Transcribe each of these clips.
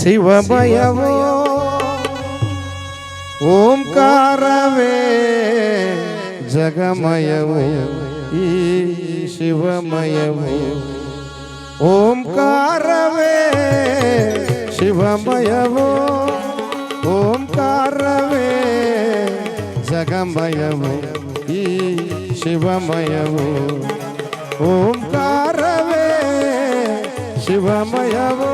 ಶಿವಮಯವೋ ಓಂಕಾರವೇ ಜಗಮಯವೋ ಈ ಶಿವಮಯವೋ ಓಂಕಾರವೇ ಶಿವಮಯವೋ ಓಂಕಾರವೇ ಜಗಮಯವೋ ಈ ಶಿವಮಯವೋ ಓಂಕಾರವೇ ಶಿವಮಯವೋ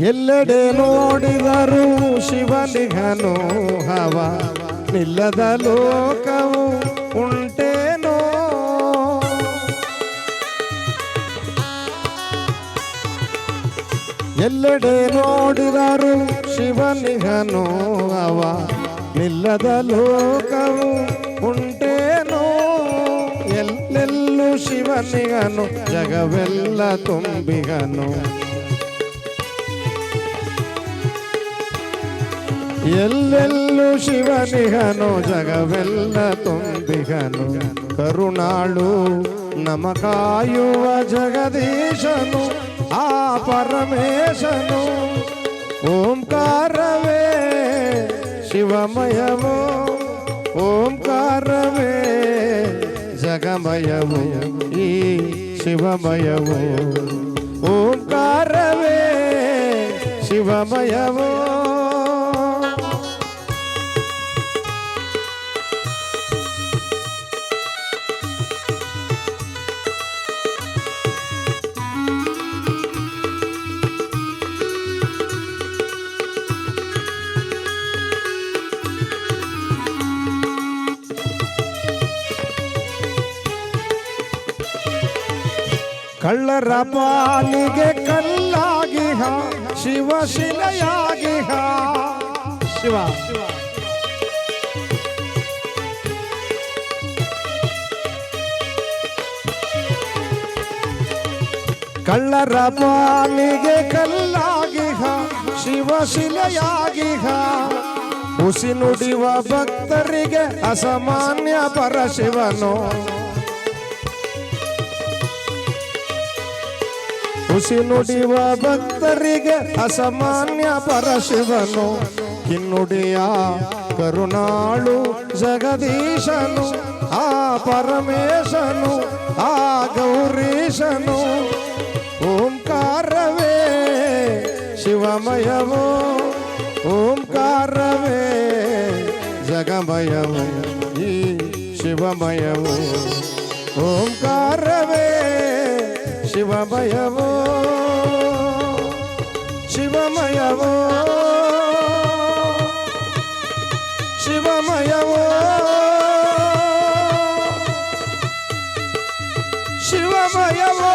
ಎಲ್ಲೆಡೆ ನೋಡಿದರು ಶಿವನಿಗನು ಹವ ನಿಲ್ಲದ ಲೋಕವು ಉಂಟೇನೋ ಎಲ್ಲೆಡೆ ನೋಡಿದರು ಶಿವನಿಗನು ಹವ ನಿಲ್ಲದ ಲೋಕವು ಉಂಟೇನೋ ಎಲ್ಲೆಲ್ಲೂ ಶಿವನಿಗನು ಜಗವೆಲ್ಲ ತುಂಬಿಗನು ಎಲ್ಲೆಲ್ಲೂ ಶಿವನಿಗನು ಜಗವೆಲ್ಲ ತುಂಬಿಗನು ಕರುಣಾಳು ನಮ ಕಾಯುವ ಜಗದೀಶನು ಆ ಪರಮೇಶನು ಓಂಕಾರವೇ ಶಿವಮಯವೋ ಓಂಕಾರವೇ ಜಗಮಯವೋ ಈ ಶಿವಮಯವೋ ಓಂಕಾರವೇ ಶಿವಮಯವೋ ಕಳ್ಳರ ಪಾಲಿಗೆ ಕಲ್ಲಾಗಿ ಶಿವ ಶಿಲೆಯಾಗಿ ಶಿವ ಕಳ್ಳರ ಪಾಲಿಗೆ ಕಲ್ಲಾಗಿ ಶಿವ ಶಿಲೆಯಾಗಿ ಹುಸಿ ನುಡಿವ ಭಕ್ತರಿಗೆ ಅಸಾಮಾನ್ಯ ಪರಶಿವನು ಹುಸಿ ನುಡಿವ ಭಕ್ತರಿಗೆ ಅಸಾಮಾನ್ಯ ಪರಶಿವನು ಕಿನ್ನುಡಿಯ ಕರುಣಾಳು ಜಗದೀಶನು ಆ ಪರಮೇಶನು ಆ ಗೌರೀಶನು ಓಂಕಾರವೇ ಶಿವಮಯವೋ ಓಂಕಾರವೇ ಜಗಮಯವೋ ಈ ಶಿವಮಯವೋ ಓಂಕಾರವೇ ಶಿವಮಯವೋ ಶಿವಮಯವೋ ಶಿವಮಯವೋ ಶಿವಮಯವೋ